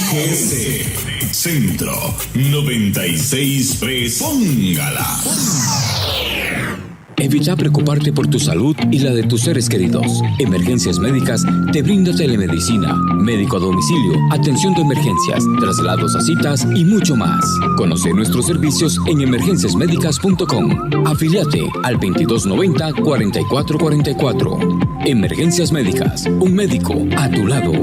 GC Centro 96.3. Póngala. Evita preocuparte por tu salud y la de tus seres queridos. Emergencias Médicas te brinda telemedicina, médico a domicilio, atención de emergencias, traslados a citas y mucho más. Conoce nuestros servicios en emergenciasmedicas.com. Afíliate al 2290-4444. Emergencias Médicas, un médico a tu lado.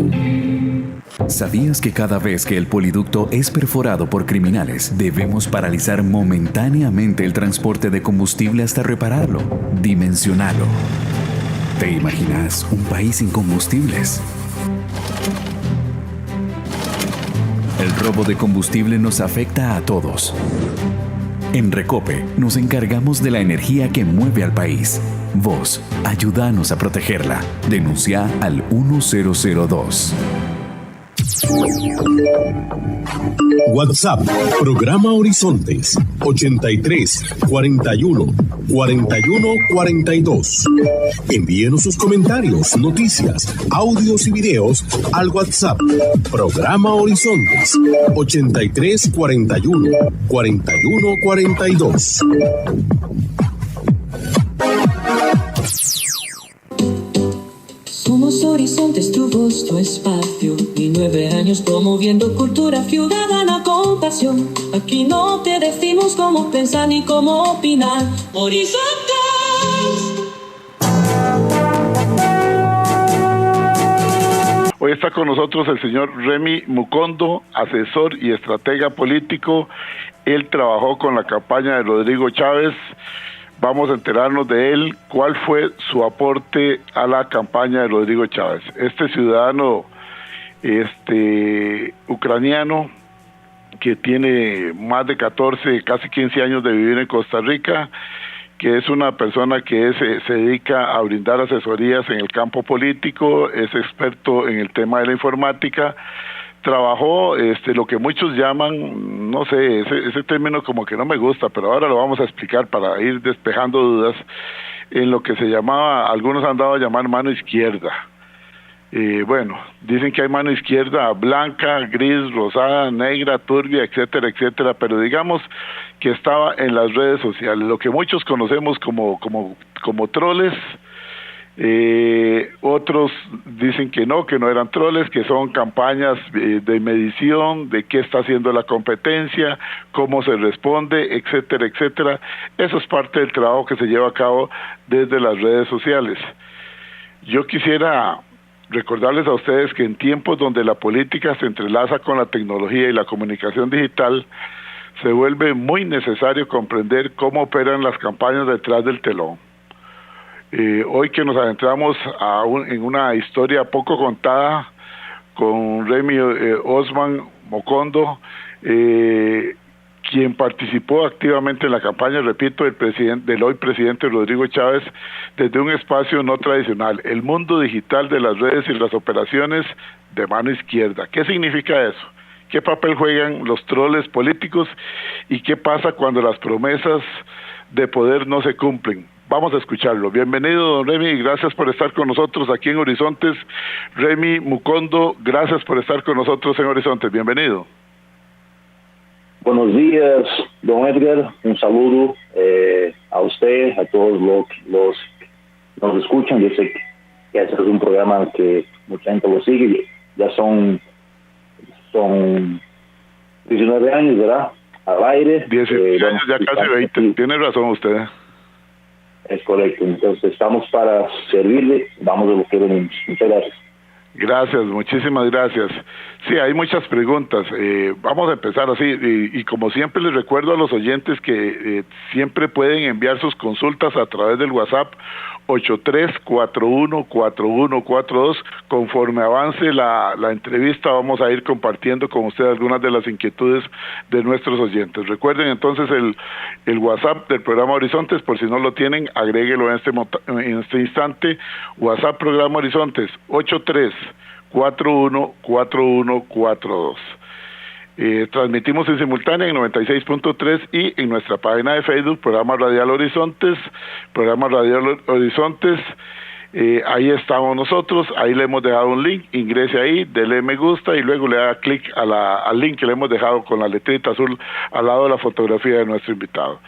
¿Sabías que cada vez que el poliducto es perforado por criminales, debemos paralizar momentáneamente el transporte de combustible hasta repararlo? Dimensionalo. ¿Te imaginas un país sin combustibles? El robo de combustible nos afecta a todos. En Recope nos encargamos de la energía que mueve al país. Vos, ayúdanos a protegerla. Denuncia al 1002. WhatsApp, programa Horizontes, 83 41 41 42. Envíenos sus comentarios, noticias, audios y videos al WhatsApp, programa Horizontes, 83 41 41 42. Somos Horizontes, tu voz, tu espacio. Y 9 años promoviendo cultura ciudadana con pasión. Aquí no te decimos cómo pensar ni cómo opinar. Horizontes. Hoy está con nosotros el señor Remy Mucondo, asesor y estratega político. Él trabajó con la campaña de Rodrigo Chávez. Vamos a enterarnos de él, cuál fue su aporte a la campaña de Rodrigo Chávez. Este ciudadano ucraniano que tiene más de 14, casi 15 años de vivir en Costa Rica, que es una persona que se dedica a brindar asesorías en el campo político, es experto en el tema de la informática. Trabajó lo que muchos llaman, no sé, ese término como que no me gusta, pero ahora lo vamos a explicar para ir despejando dudas, en lo que se llamaba, algunos han dado a llamar mano izquierda. Bueno, dicen que hay mano izquierda blanca, gris, rosada, negra, turbia, etcétera, etcétera, pero digamos que estaba en las redes sociales, lo que muchos conocemos como troles. Otros dicen que no eran troles, que son campañas de medición de qué está haciendo la competencia, cómo se responde, etcétera, etcétera. Eso es parte del trabajo que se lleva a cabo desde las redes sociales. Yo quisiera recordarles a ustedes que en tiempos donde la política se entrelaza con la tecnología y la comunicación digital, se vuelve muy necesario comprender cómo operan las campañas detrás del telón. Hoy que nos adentramos en una historia poco contada con Remy Osman Mucondo, quien participó activamente en la campaña, repito, del hoy presidente Rodrigo Chávez, desde un espacio no tradicional, el mundo digital de las redes y las operaciones de mano izquierda. ¿Qué significa eso? ¿Qué papel juegan los troles políticos y qué pasa cuando las promesas de poder no se cumplen? Vamos a escucharlo. Bienvenido, don Remy, gracias por estar con nosotros aquí en Horizontes. Remy Mucondo, gracias por estar con nosotros en Horizontes. Bienvenido. Buenos días, don Edgar. Un saludo a usted, a todos los nos escuchan. Yo sé que este es un programa que mucha gente lo sigue. Ya son 19 años, ¿verdad? Al aire. 19 años, ya casi 20. Tiene razón usted. Es correcto. Entonces estamos para servirle. Vamos a lo que venimos. Muchas gracias. Gracias, muchísimas gracias. Sí, hay muchas preguntas. Vamos a empezar así, y como siempre les recuerdo a los oyentes que siempre pueden enviar sus consultas a través del WhatsApp 83414142. Conforme avance la entrevista vamos a ir compartiendo con ustedes algunas de las inquietudes de nuestros oyentes. Recuerden entonces el WhatsApp del programa Horizontes, por si no lo tienen, agréguelo en este instante. WhatsApp programa Horizontes 83414142. Transmitimos en simultáneo en 96.3 y en nuestra página de Facebook, Programa Radial Horizontes, ahí estamos nosotros, ahí le hemos dejado un link, ingrese ahí, dele me gusta y luego le da clic al link que le hemos dejado con la letrita azul al lado de la fotografía de nuestro invitado.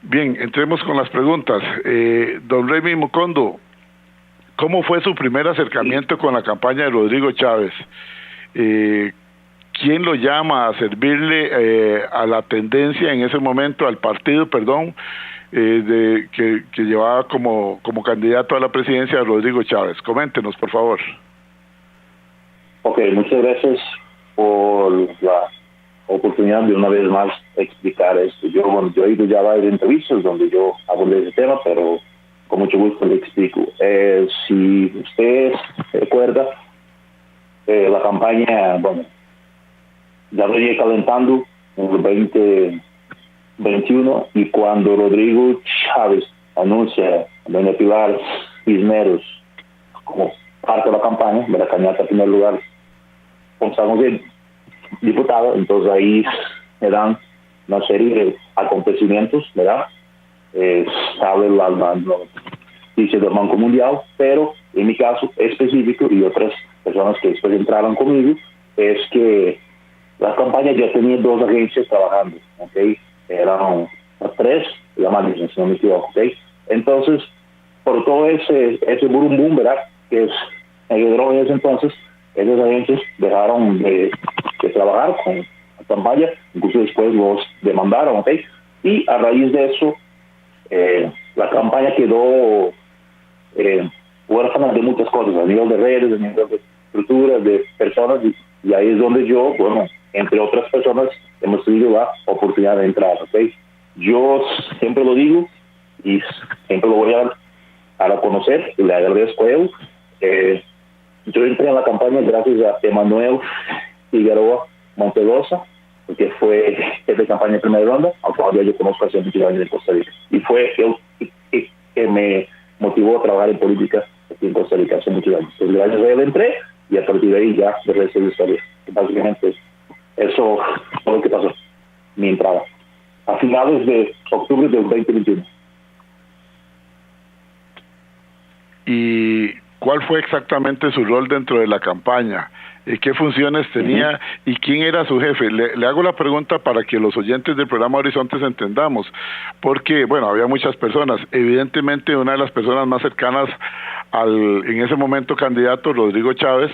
Bien, entremos con las preguntas. Don Remy Mukondo, ¿cómo fue su primer acercamiento con la campaña de Rodrigo Chávez? ¿Quién lo llama a servirle a la tendencia en ese momento, al partido, perdón, que llevaba como candidato a la presidencia a Rodrigo Chávez? Coméntenos, por favor. Ok, muchas gracias por la oportunidad de una vez más explicar esto. Yo he ido ya a varias entrevistas donde yo abordé ese tema, pero con mucho gusto le explico. Si usted recuerda, la campaña, ya venía calentando en el 2021 y cuando Rodrigo Chávez anuncia a doña Pilar Cisneros como parte de la campaña, de la candidata en primer lugar, pensamos en diputado, entonces ahí me dan una serie de acontecimientos, ¿verdad? Sale la noticia del Banco Mundial, pero en mi caso específico y otras personas que después entraron conmigo, es que la campaña ya tenía 2 agencias trabajando, ¿ok? Eran 3, la máquina, si no me equivoco, ¿ok? Entonces, por todo ese boom boom, ¿verdad? Que es el droga en ese entonces, esas agencias dejaron de trabajar con la campaña, incluso después los demandaron, ¿ok? Y a raíz de eso, la campaña quedó huérfana de muchas cosas, a nivel de redes, a nivel de estructuras, de personas, y ahí es donde yo, entre otras personas, hemos tenido la oportunidad de entrar, ¿ok? Yo siempre lo digo y siempre lo voy a reconocer y le agradezco a él. Yo entré en la campaña gracias a Emanuel Figueroa Montelosa, que fue jefe de campaña de primera ronda, al cual yo conozco hace muchos años en Costa Rica. Y fue él que me motivó a trabajar en política aquí en Costa Rica hace muchos años. Entonces, gracias a él entré y a partir de ahí ya el resto de la historia. Básicamente eso fue lo que pasó, mi entrada, a finales de octubre del 2021. ¿Y cuál fue exactamente su rol dentro de la campaña? ¿Qué funciones tenía y quién era su jefe? Le hago la pregunta para que los oyentes del programa Horizontes entendamos, porque, había muchas personas. Evidentemente, una de las personas más cercanas en ese momento candidato, Rodrigo Chávez,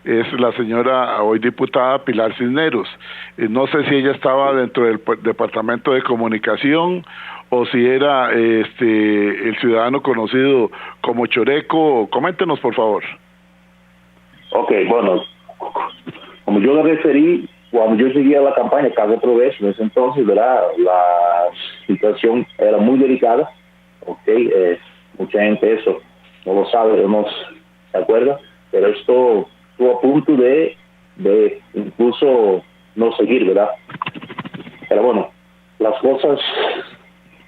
es la señora, hoy diputada, Pilar Cisneros. No sé si ella estaba dentro del Departamento de Comunicación o si era el ciudadano conocido como Choreco. Coméntenos, por favor. Ok, como yo le referí, cuando yo seguía la campaña cada otra vez, en ese entonces, ¿verdad? La situación era muy delicada, ¿ok? Mucha gente eso no lo sabe o no se acuerda, pero esto estuvo a punto de incluso no seguir, ¿verdad? Pero las cosas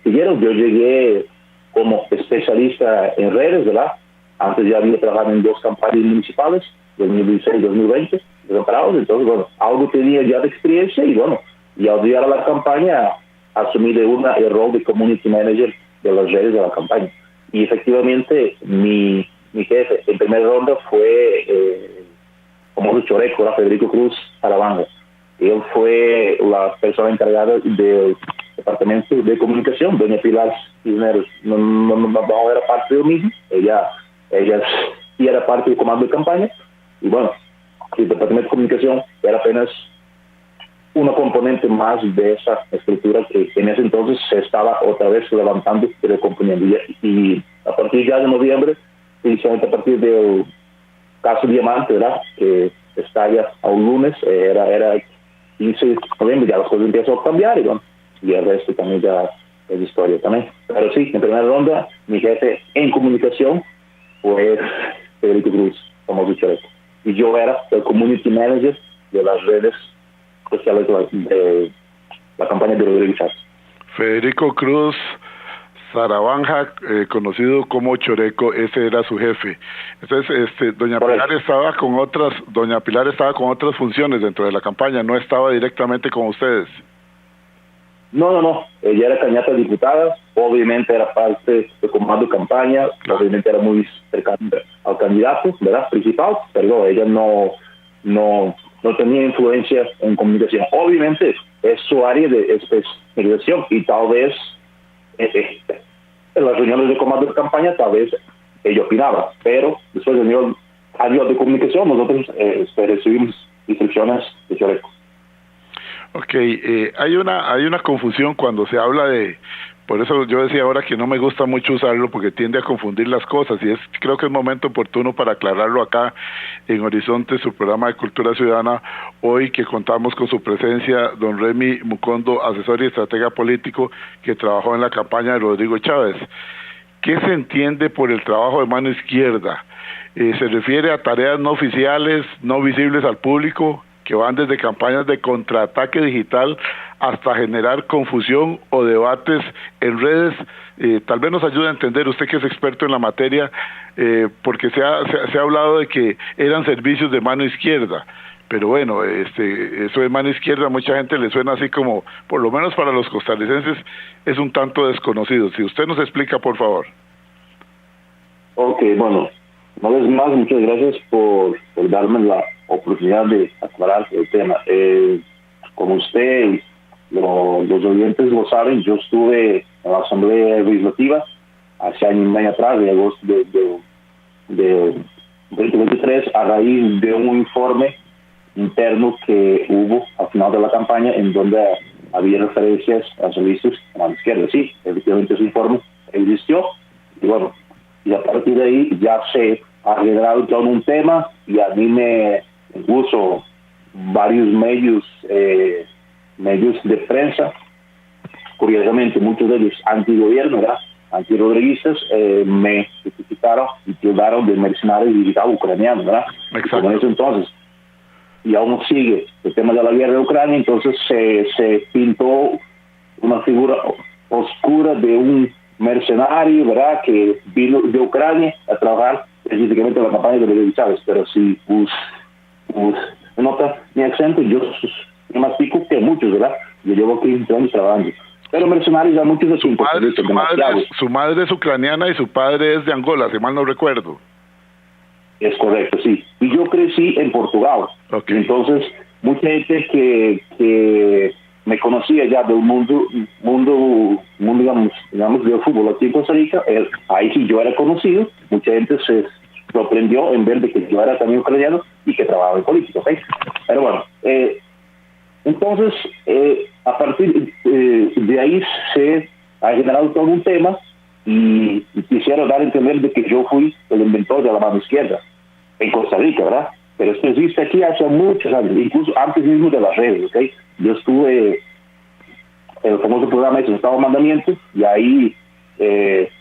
siguieron. Yo llegué como especialista en redes, ¿verdad? Antes ya había trabajado en 2 campañas municipales, 2016 y 2020, preparados. Entonces, algo tenía ya de experiencia y al llegar a la campaña asumí el rol de community manager de las redes de la campaña. Y efectivamente, mi jefe en primera ronda fue, como el Choreco, Federico Cruz Sarabanga. Él fue la persona encargada del departamento de comunicación, doña Pilar Cisneros. No era parte del mismo, ella sí era parte del comando de campaña, y el departamento de comunicación era apenas una componente más de esa estructura que en ese entonces se estaba otra vez levantando y recomponiendo. Y a partir ya de noviembre, inicialmente a partir del caso Diamante, ¿verdad?, que estalla a un lunes, era 15 de noviembre, ya las cosas empiezan a cambiar y el resto también ya es historia también. Pero sí, en primera ronda, mi jefe en comunicación fue Federico Cruz, famoso Choreco. Y yo era el community manager de las redes sociales de la campaña de Rodrigo Chávez. Federico Cruz Sarabanja, conocido como Choreco, ese era su jefe. Entonces, doña Pilar estaba con otras funciones dentro de la campaña, no estaba directamente con ustedes. No. Ella era candidata a diputada, obviamente era parte del comando de campaña, obviamente era muy cercana al candidato, ¿verdad? Principal, pero ella no tenía influencia en comunicación. Obviamente es su área de especialización y tal vez en las reuniones de comando de campaña tal vez ella opinaba, pero después del nivel de comunicación nosotros recibimos instrucciones de Choreco. Ok, hay una confusión cuando se habla de, por eso yo decía ahora que no me gusta mucho usarlo porque tiende a confundir las cosas y creo que es momento oportuno para aclararlo acá en Horizonte, su programa de Cultura Ciudadana, hoy que contamos con su presencia, don Remy Mucondo, asesor y estratega político que trabajó en la campaña de Rodrigo Chávez. ¿Qué se entiende por el trabajo de mano izquierda? ¿Se refiere a tareas no oficiales, no visibles al público, que van desde campañas de contraataque digital hasta generar confusión o debates en redes? Tal vez nos ayude a entender, usted que es experto en la materia, porque se ha hablado de que eran servicios de mano izquierda, pero bueno, eso de mano izquierda a mucha gente le suena así como, por lo menos para los costarricenses, es un tanto desconocido. Si usted nos explica, por favor. Ok, bueno, una vez más, muchas gracias por darme la oportunidad de aclarar el tema. Como usted, los oyentes lo saben, yo estuve en la Asamblea Legislativa hace año y medio atrás, de agosto de 2023, a raíz de un informe interno que hubo al final de la campaña en donde había referencias a servicios a la izquierda. Sí, efectivamente ese informe existió y bueno, y a partir de ahí ya se ha generado todo un tema y a mí incluso varios medios de prensa, curiosamente muchos de ellos antigobierno, ¿verdad? Antirrodriguistas, me criticaron y tildaron de mercenario digital ucraniano, ¿verdad? Como en ese entonces. Y aún sigue el tema de la guerra de Ucrania, entonces se pintó una figura oscura de un mercenario, ¿verdad?, que vino de Ucrania a trabajar específicamente en la campaña de Rodrigo Chávez. Pero si nota mi acento, yo más pico que muchos, ¿verdad? Yo llevo 15 años trabajando. Pero mercenarios a muchos de su madre es ucraniana y su padre es de Angola, si mal no recuerdo. Es correcto, sí. Y yo crecí en Portugal. Okay. Entonces, mucha gente que me conocía ya del mundo digamos del fútbol aquí en Costa Rica, ahí sí yo era conocido. Mucha gente se sorprendió en ver de que yo era también ucraniano y que trabajaba en política, ¿okay? Pero bueno, entonces, a partir de ahí se ha generado todo un tema y quisiera dar a entender de que yo fui el inventor de la mano izquierda en Costa Rica, ¿verdad? Pero esto existe aquí hace muchos años, incluso antes mismo de las redes, ¿ok? Yo estuve en el famoso programa de Estado de Mandamiento y ahí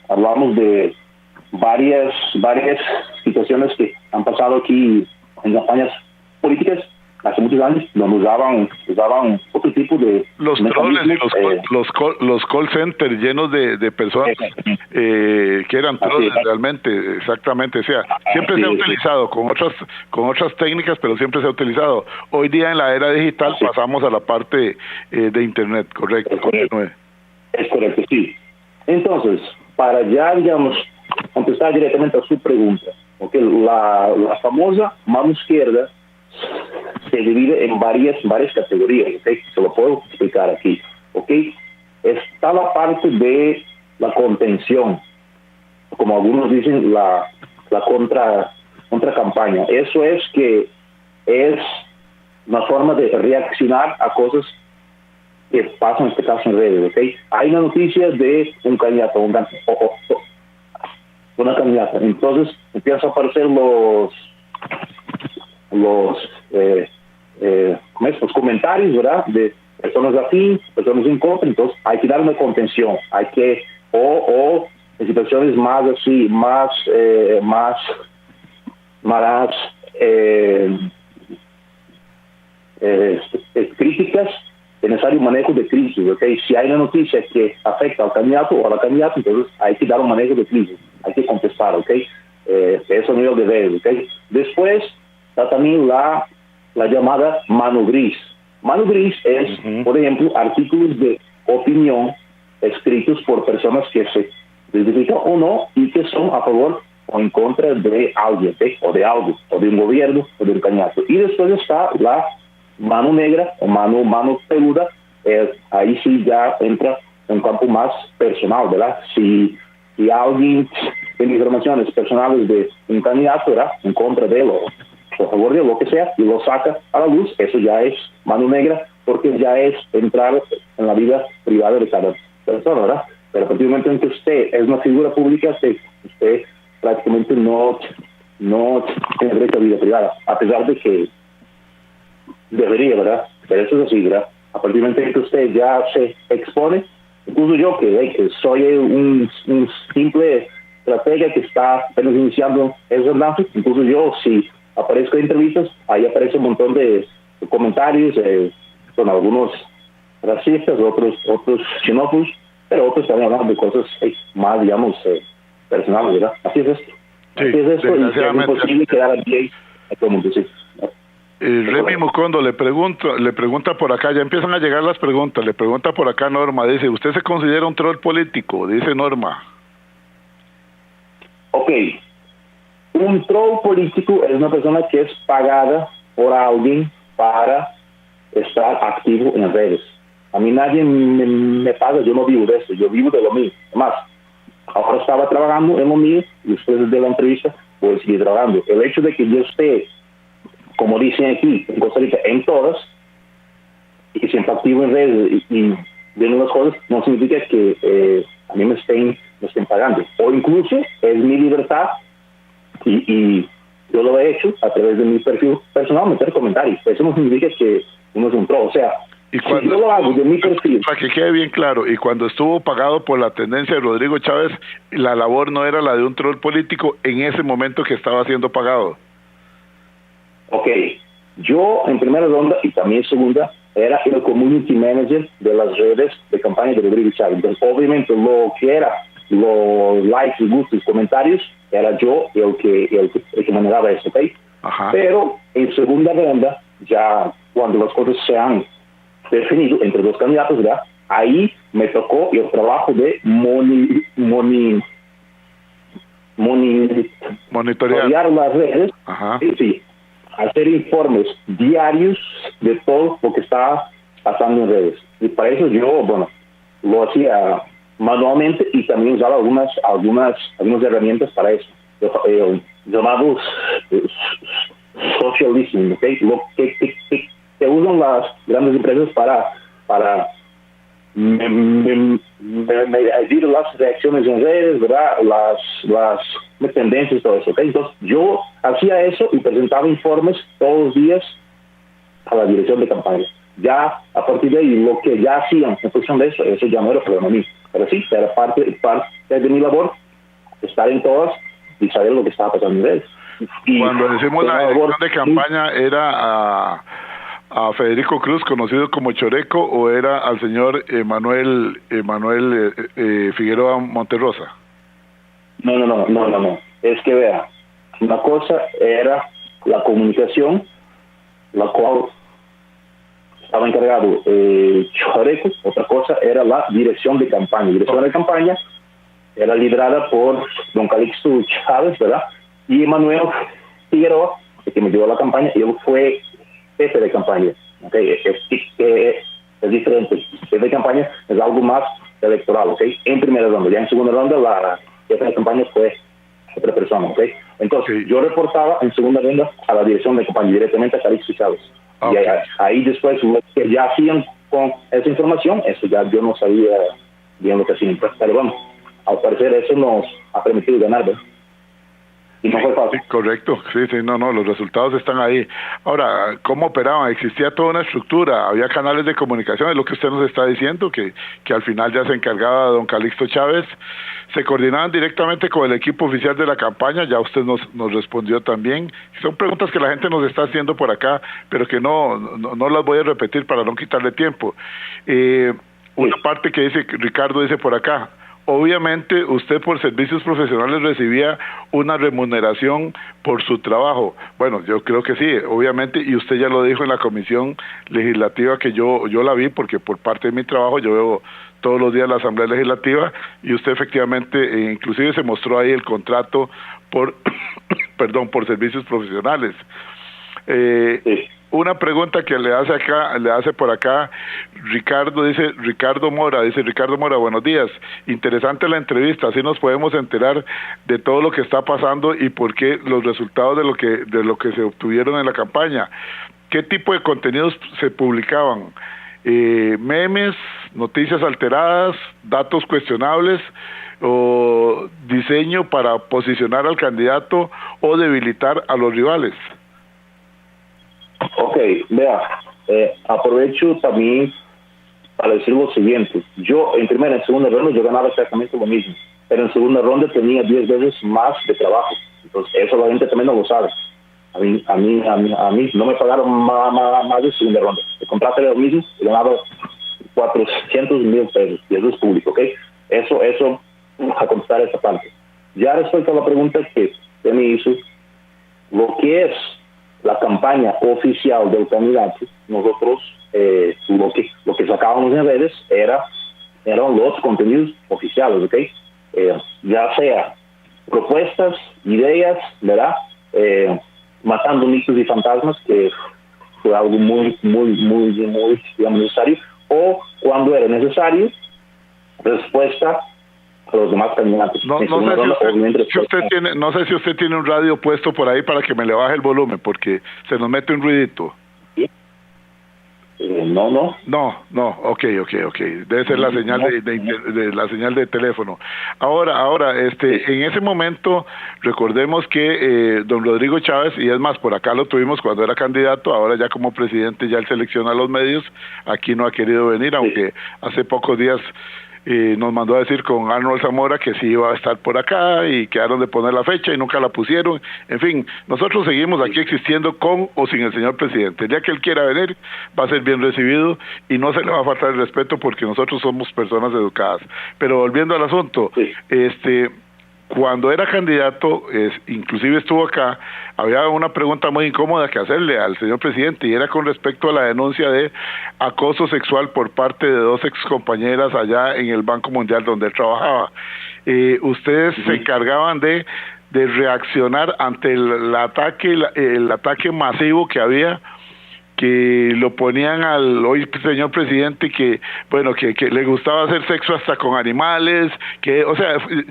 hablamos de varias situaciones que han pasado aquí en campañas políticas hace muchos años, donde usaban otro tipo de los troles, los call centers llenos de personas que eran troles realmente, exactamente. O sea, siempre se ha utilizado con otras técnicas, pero siempre se ha utilizado. Hoy día en la era digital pasamos a la parte de internet, correcto. Es correcto, sí. Entonces, para ya, digamos, contestar directamente a su pregunta, ¿okay? La famosa mano izquierda se divide en varias categorías, ¿okay? Se lo puedo explicar aquí, ¿okay? Está la parte de la contención, como algunos dicen, la contra campaña. Eso es que es una forma de reaccionar a cosas que pasan, en este caso, en redes, ¿okay? Hay una noticia de un candidato, una candidata, entonces empiezan a aparecer los comentarios, ¿verdad?, de personas afín, personas en contra. Entonces hay que dar una contención, hay que o en situaciones más así, más críticas, es necesario un manejo de crisis, ¿okay? Si hay una noticia que afecta al candidato o a la candidata, entonces hay que dar un manejo de crisis, hay que contestar, ¿okay? Eso a nivel de redes, ¿okay? Después está también la llamada mano gris. Mano gris es, por ejemplo, artículos opinión escritos por personas que se identifican o no y que son a favor o en contra de alguien, o de algo, o de un gobierno, o de un candidato. Y después está la mano negra o mano peluda. Ahí sí ya entra un campo más personal, ¿verdad? Si alguien tiene informaciones personales de un candidato, ¿verdad?, en contra de él o a favor de él, lo que sea, y lo saca a la luz, eso ya es mano negra, porque ya es entrar en la vida privada de cada persona, ¿verdad? Pero a partir del momento en que usted es una figura pública, usted prácticamente no tiene derecho a vida privada, a pesar de que debería, ¿verdad? Pero eso es así, ¿verdad? A partir del momento en que usted ya se expone, incluso yo que soy un simple estratega que está apenas iniciando esos enlaces, incluso yo, si aparezco en entrevistas, ahí aparece un montón de comentarios, con algunos racistas, otros xenófobos, pero otros también hablando de cosas más, digamos, personales, ¿verdad? Así es esto. Sí, así es esto, y es imposible quedar bien a todo el mundo, sí. Remy Mucondo le pregunta por acá, ya empiezan a llegar las preguntas, le pregunta por acá Norma, dice, ¿usted se considera un troll político? Dice Norma. Ok, un troll político es una persona que es pagada por alguien para estar activo en redes. A mí nadie me paga, yo no vivo de eso, yo vivo de lo mío. Además, ahora estaba trabajando en lo mío y después de la entrevista voy a seguir trabajando. El hecho de que yo esté, como dicen aquí en Costa Rica, en todas, y siempre activo en redes y viendo las cosas, no significa que a mí me estén pagando. O incluso es mi libertad y yo lo he hecho a través de mi perfil personal, meter comentarios. Eso no significa que uno es un troll. O sea, y cuando si yo lo hago de mi perfil... Para que quede bien claro, y cuando estuvo pagado por la tendencia de Rodrigo Chávez, la labor no era la de un troll político en ese momento que estaba siendo pagado. Ok, yo en primera ronda y también en segunda era el community manager de las redes de campaña de Rodrigo Chávez. Entonces, obviamente, lo que era los likes, gustos, comentarios, era yo el que manejaba eso, ¿ok? Ajá. Pero en segunda ronda, ya cuando las cosas se han definido entre dos candidatos, ¿verdad? Ahí me tocó el trabajo de monitorear las redes. Ajá. Sí, hacer informes diarios de todo lo que estaba pasando en redes. Y para eso yo, lo hacía manualmente y también usaba algunas herramientas para eso, llamados social listening, ¿okay? Lo que usan las grandes empresas para medir las reacciones en redes, ¿verdad? Las tendencias, todo eso, ¿okay? Entonces yo hacía eso y presentaba informes todos los días a la dirección de campaña. Ya a partir de ahí, lo que ya hacían en función de eso ya no era problema mío. Pero sí, era parte de mi labor, estar en todas y saber lo que estaba pasando en redes. Y cuando decimos la dirección de campaña, sí, ¿era a Federico Cruz, conocido como Choreco, o era al señor Manuel Figueroa Monterrosa? No. Es que vea, una cosa era la comunicación, la cual estaba encargado Choreco, otra cosa era la dirección de campaña. La dirección de campaña era liderada por don Calixto Chávez, ¿verdad? Y Manuel Figueroa, que me llevó a la campaña, y él fue jefe de campaña. ¿Okay? Es diferente. Jefe de campaña es algo más electoral, ¿ok? En primera ronda. Ya en segunda ronda la jefe de campaña fue otra persona, ¿ok? Entonces, sí, yo reportaba en segunda ronda a la dirección de campaña, directamente a Calixto Chávez. Okay. Y ahí después, lo que ya hacían con esa información, eso ya yo no sabía bien lo que hacían. Pero bueno, al parecer eso nos ha permitido ganar, ¿verdad? Y no fue fácil. Sí, correcto, sí, no, los resultados están ahí. Ahora, ¿cómo operaban? ¿Existía toda una estructura? ¿Había canales de comunicación? Es lo que usted nos está diciendo, que al final ya se encargaba don Calixto Chávez. ¿Se coordinaban directamente con el equipo oficial de la campaña? Ya usted nos respondió también. Son preguntas que la gente nos está haciendo por acá, pero que no las voy a repetir para no quitarle tiempo. Una parte que dice, Ricardo dice por acá, obviamente usted por servicios profesionales recibía una remuneración por su trabajo. Bueno, yo creo que sí, obviamente, y usted ya lo dijo en la comisión legislativa que yo la vi, porque por parte de mi trabajo yo veo todos los días la Asamblea Legislativa, y usted efectivamente, inclusive se mostró ahí el contrato por, perdón, por servicios profesionales. Sí. Una pregunta que le hace por acá Ricardo Mora, buenos días, interesante la entrevista, así nos podemos enterar de todo lo que está pasando y por qué los resultados de lo que se obtuvieron en la campaña. ¿Qué tipo de contenidos se publicaban? Memes, noticias alteradas, datos cuestionables, o diseño para posicionar al candidato o debilitar a los rivales. Ok, vea, aprovecho también para decir lo siguiente. Yo en primera y en segunda ronda yo ganaba exactamente lo mismo, pero en segunda ronda tenía 10 veces más de trabajo. Entonces eso la gente también no lo sabe. A mí no me pagaron más de segunda ronda. El contrato era lo mismo y ganaba 400,000 pesos, y eso es público, ¿ok? Eso a contestar esa parte. Ya respecto a la pregunta que usted me hizo, lo que es la campaña oficial del candidato, nosotros lo que sacábamos en redes eran los contenidos oficiales, ¿ok? Ya sea propuestas, ideas, ¿verdad? Matando mitos y fantasmas, que fue algo muy digamos, necesario, o cuando era necesario, respuesta a los demás candidatos. No sé si usted tiene un radio puesto por ahí para que me le baje el volumen, porque se nos mete un ruidito. No, ok. Debe ser la señal de la señal de teléfono. Ahora, en ese momento, recordemos que don Rodrigo Chávez, y es más, por acá lo tuvimos cuando era candidato, ahora ya como presidente ya él selecciona los medios, aquí no ha querido venir, aunque hace pocos días nos mandó a decir con Arnold Zamora que sí iba a estar por acá, y quedaron de poner la fecha y nunca la pusieron. En fin, nosotros seguimos aquí existiendo con o sin el señor presidente. El día que él quiera venir va a ser bien recibido y no se le va a faltar el respeto, porque nosotros somos personas educadas. Pero volviendo al asunto, cuando era candidato, inclusive estuvo acá, había una pregunta muy incómoda que hacerle al señor presidente, y era con respecto a la denuncia de acoso sexual por parte de 2 excompañeras allá en el Banco Mundial donde él trabajaba. Ustedes se encargaban de reaccionar ante el ataque masivo que había, que lo ponían al hoy señor presidente que le gustaba hacer sexo hasta con animales,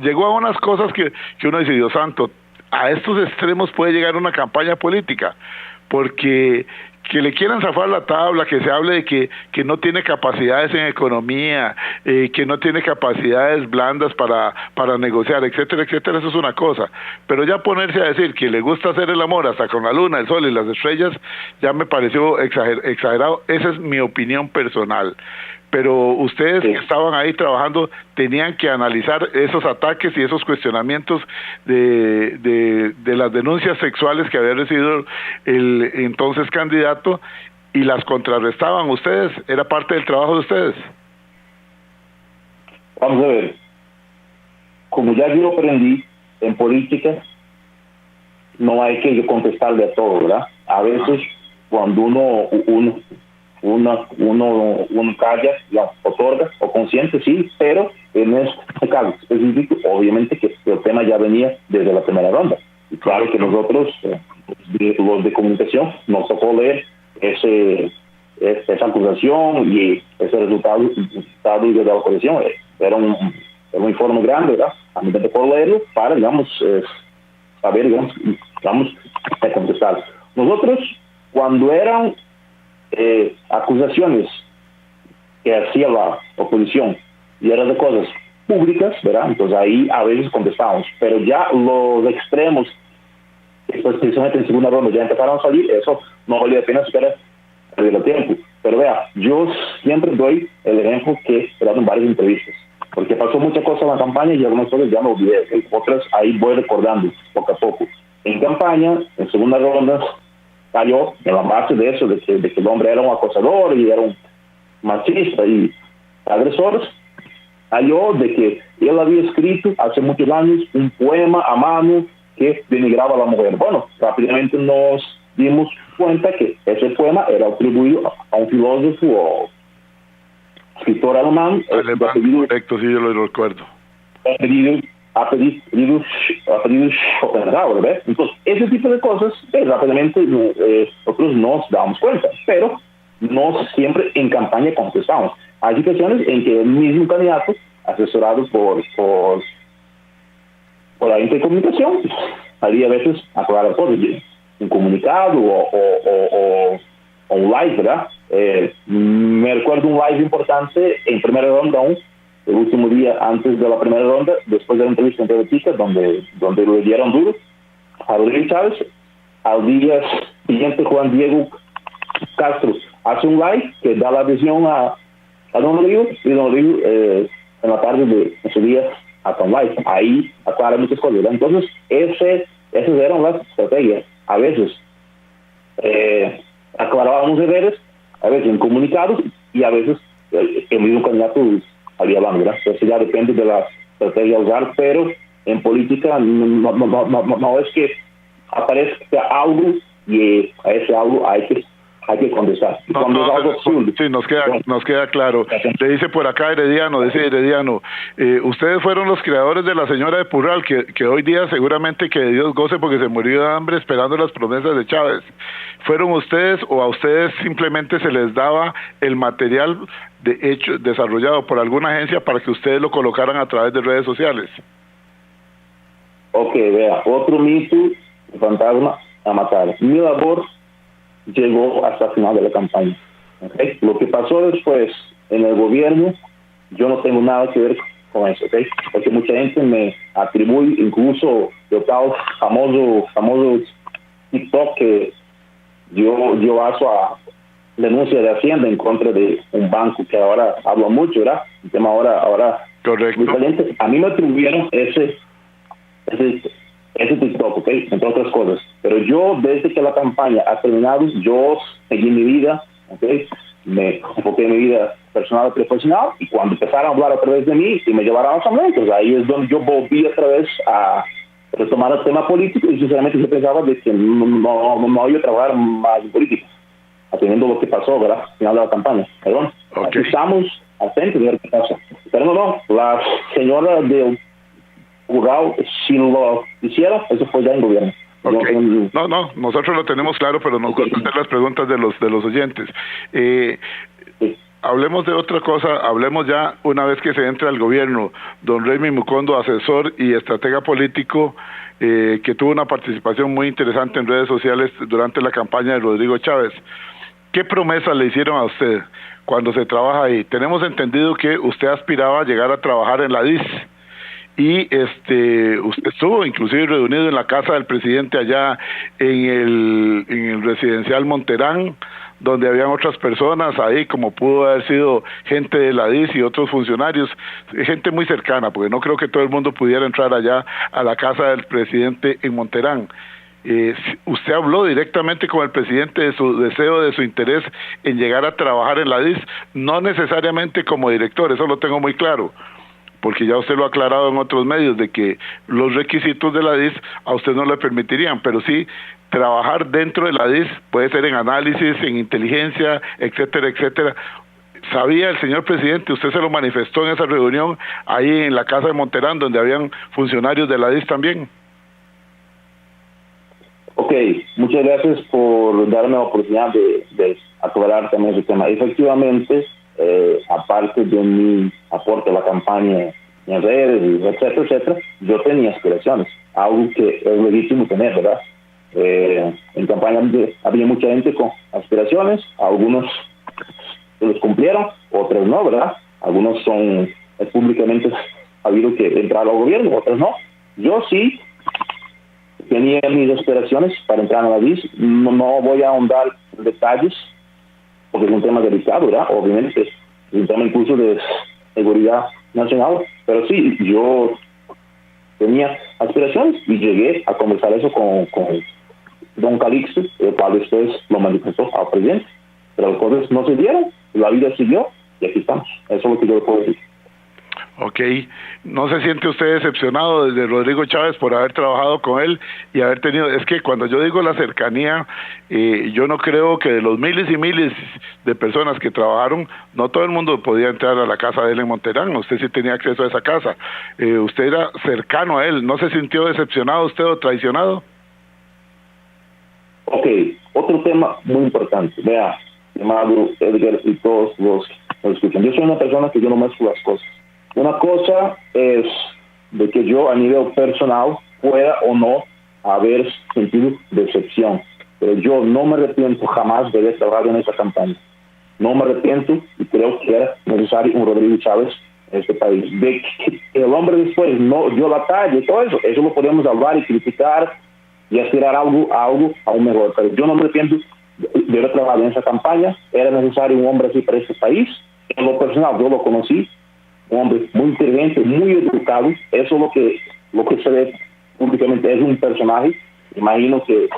llegó a unas cosas que uno dice, Dios santo, a estos extremos puede llegar una campaña política, porque que le quieran zafar la tabla, que se hable de que no tiene capacidades en economía, que no tiene capacidades blandas para negociar, etcétera, eso es una cosa, pero ya ponerse a decir que le gusta hacer el amor hasta con la luna, el sol y las estrellas, ya me pareció exagerado. Esa es mi opinión personal. Pero ustedes que estaban ahí trabajando tenían que analizar esos ataques y esos cuestionamientos de las denuncias sexuales que había recibido el entonces candidato, y las contrarrestaban ustedes. ¿Era parte del trabajo de ustedes? Vamos a ver. Como ya yo aprendí en política, no hay que contestarle a todo, ¿verdad? A veces cuando uno calla, ya otorga o consciente, sí, pero en este caso específico, obviamente que el tema ya venía desde la primera ronda. Y claro que nosotros, los de comunicación, nos tocó leer esa acusación y ese resultado de la oposición. Era un informe grande, ¿verdad? A mí me tocó leerlo para, saber, contestar. Nosotros, cuando eran acusaciones que hacía la oposición y eran de cosas públicas, ¿verdad? Entonces ahí a veces contestábamos, pero ya los extremos, especialmente en segunda ronda, ya empezaron a salir, eso no valía la pena siquiera perder el tiempo. Pero vea, yo siempre doy el ejemplo que he dado en varias entrevistas, porque pasó muchas cosas en la campaña y algunas cosas ya me olvidé, otras ahí voy recordando poco a poco. En campaña, en segunda ronda, cayó en la base de eso, de que el hombre era un acosador y era un machista y agresor. halló de que él había escrito hace muchos años un poema a mano que denigraba a la mujer. Bueno, rápidamente nos dimos cuenta que ese poema era atribuido a un filósofo o escritor alemán. Correcto, sí, yo lo recuerdo. Apellido Schopenhauer, ¿ves? Entonces, ese tipo de cosas, rápidamente nosotros nos damos cuenta, pero no siempre en campaña contestamos. Hay situaciones en que el mismo candidato, asesorado por la intercomunicación, había a veces aclarar cosas, un comunicado o un live, ¿verdad? Me recuerdo un live importante en primera ronda aún, el último día antes de la primera ronda, después de la entrevista en Teletica, donde le dieron duro a Rodrigo Chávez. Al día siguiente, Juan Diego Castro hace un live que da la adhesión a don Rodrigo, y don Rodrigo en la tarde de ese día hace un live. Ahí aclara muchas cosas, ¿verdad? Entonces, esas eran las estrategias. A veces aclarábamos deberes, a veces en comunicados, y a veces el mismo candidato había hablando, ¿verdad? Eso ya depende de la estrategia a usar, pero en política no es que aparezca algo y a ese algo hay que contestar. Sí, nos queda claro. Le dice por acá Herediano, ustedes fueron los creadores de la señora de Purral, que hoy día seguramente que Dios goce porque se murió de hambre esperando las promesas de Chávez. ¿Fueron ustedes o a ustedes simplemente se les daba el material desarrollado por alguna agencia para que ustedes lo colocaran a través de redes sociales? Ok, vea, otro mito, fantasma a matar. Mi labor llegó hasta el final de la campaña. ¿Okay? Lo que pasó después en el gobierno, yo no tengo nada que ver con eso, ¿okay? Porque mucha gente me atribuye, incluso el tal famoso TikTok que yo hago a denuncia de Hacienda en contra de un banco que ahora habla mucho, ¿verdad? El tema ahora correcto. Muy caliente. A mí me atribuyeron ese TikTok, ¿ok? Entre otras cosas. Pero yo, desde que la campaña ha terminado, yo seguí mi vida, ¿ok? Me enfoqué en mi vida personal y profesional, y cuando empezaron a hablar a través de mí y me llevaron a la asamblea, entonces ahí es donde yo volví otra vez a retomar el tema político, y sinceramente yo pensaba de que no iba a trabajar más en política, atendiendo lo que pasó, ¿verdad? Al final de la campaña. Perdón. Okay. Aquí estamos atentos de ver qué pasa. Pero no, la señora del Urral, si lo hiciera, eso fue ya en gobierno. Okay. No, nosotros lo tenemos claro, pero nos contestan las preguntas de los oyentes. Sí. Hablemos de otra cosa, hablemos ya una vez que se entre al gobierno, don Raymond Mucondo, asesor y estratega político, que tuvo una participación muy interesante en redes sociales durante la campaña de Rodrigo Chávez. ¿Qué promesas le hicieron a usted cuando se trabaja ahí? Tenemos entendido que usted aspiraba a llegar a trabajar en la DIS, y usted estuvo inclusive reunido en la casa del presidente allá en el residencial Monterán, donde habían otras personas ahí, como pudo haber sido gente de la DIS y otros funcionarios, gente muy cercana, porque no creo que todo el mundo pudiera entrar allá a la casa del presidente en Monterán. ¿Usted habló directamente con el presidente de su deseo, de su interés en llegar a trabajar en la DIS? No necesariamente como director, eso lo tengo muy claro, porque ya usted lo ha aclarado en otros medios, de que los requisitos de la DIS a usted no le permitirían, pero sí trabajar dentro de la DIS, puede ser en análisis, en inteligencia, etcétera, etcétera. ¿Sabía el señor presidente, usted se lo manifestó en esa reunión ahí en la casa de Monterán, donde habían funcionarios de la DIS también? Ok, muchas gracias por darme la oportunidad de aclarar también ese tema. Efectivamente, aparte de mi aporte a la campaña en redes, etcétera, etcétera, yo tenía aspiraciones, algo que es legítimo tener, ¿verdad? En campaña había mucha gente con aspiraciones, algunos los cumplieron, otros no, ¿verdad? Algunos es públicamente habido que entrar al gobierno, otros no. Yo sí tenía mis aspiraciones para entrar a la DIS, no voy a ahondar en detalles, porque es un tema delicado, ¿verdad? Obviamente, es un tema incluso de seguridad nacional, pero sí, yo tenía aspiraciones y llegué a conversar eso con don Calixto, el cual después lo manifestó al presidente, pero las cosas no se dieron, la vida siguió y aquí estamos. Eso es lo que yo le puedo decir. Ok, ¿no se siente usted decepcionado desde Rodrigo Chávez por haber trabajado con él y haber tenido, es que cuando yo digo la cercanía, yo no creo que de los miles y miles de personas que trabajaron, no todo el mundo podía entrar a la casa de él en Monterán, usted sí tenía acceso a esa casa, usted era cercano a él, ¿no se sintió decepcionado usted o traicionado? Ok, otro tema muy importante, vea, llamado Edgar y todos los escuchan, yo soy una persona que yo no mezclo las cosas. Una cosa es de que yo a nivel personal pueda o no haber sentido decepción, pero yo no me arrepiento jamás de haber trabajado en esa campaña. No me arrepiento y creo que era necesario un Rodrigo Chávez en este país. De que el hombre después no dio la talla y todo eso lo podemos hablar y criticar y aspirar algo aún mejor, pero yo no me arrepiento de haber trabajado en esa campaña. Era necesario un hombre así para este país. En lo personal yo lo conocí, un hombre muy inteligente, muy educado, eso es lo que se ve públicamente, es un personaje. Imagino que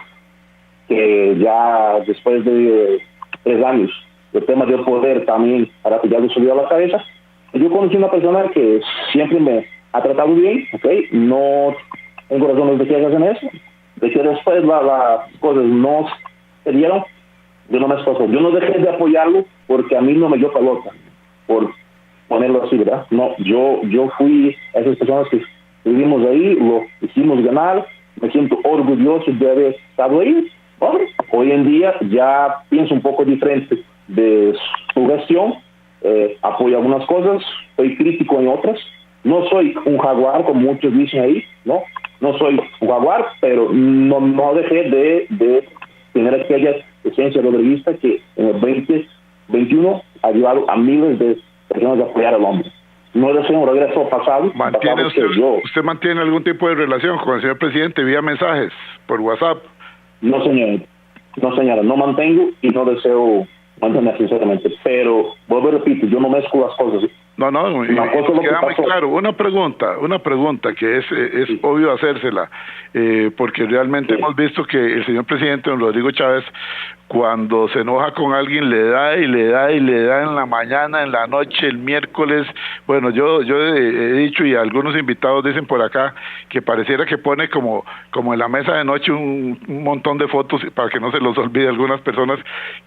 ya después de 3 años el tema del poder también ahora ya le subió a la cabeza. Yo conocí una persona que siempre me ha tratado bien, ¿okay? No tengo razones de quejas en eso, de que después las cosas no se dieron, yo no me esforcé, yo no dejé de apoyarlo porque a mí no me dio pelota, por ponerlo así, ¿verdad? No, yo fui a esas personas que vivimos ahí, lo hicimos ganar, me siento orgulloso de haber estado ahí. Bueno, hoy en día ya pienso un poco diferente de su gestión, apoyo algunas cosas, soy crítico en otras, no soy un jaguar como muchos dicen ahí, no soy un jaguar, pero no dejé de tener aquella esencia rodriguista que en el 2021 ha ayudado a miles de personas a apoyar al hombre. No deseo un regreso pasado. ¿Usted mantiene algún tipo de relación con el señor presidente vía mensajes, por WhatsApp? No, señora, no mantengo y no deseo mantener sinceramente, pero vuelvo y repito, yo no mezclo las cosas. No, queda muy claro. Una pregunta que es obvio hacérsela, porque realmente hemos visto que el señor presidente, don Rodrigo Chávez, cuando se enoja con alguien le da en la mañana, en la noche, el miércoles. Bueno, yo he dicho y algunos invitados dicen por acá que pareciera que pone como en la mesa de noche un montón de fotos para que no se los olvide algunas personas,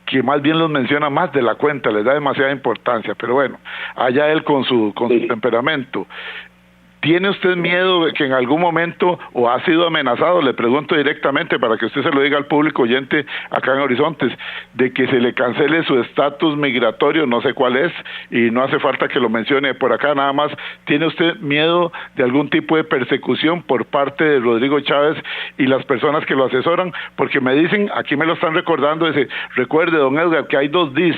que más bien los menciona más de la cuenta, les da demasiada importancia, pero bueno, allá él con su temperamento. ¿Tiene usted miedo de que en algún momento, o ha sido amenazado, le pregunto directamente para que usted se lo diga al público oyente acá en Horizontes, de que se le cancele su estatus migratorio, no sé cuál es, y no hace falta que lo mencione por acá nada más? ¿Tiene usted miedo de algún tipo de persecución por parte de Rodrigo Chávez y las personas que lo asesoran? Porque me dicen, aquí me lo están recordando, dice, recuerde, don Edgar, que hay 2 DIS,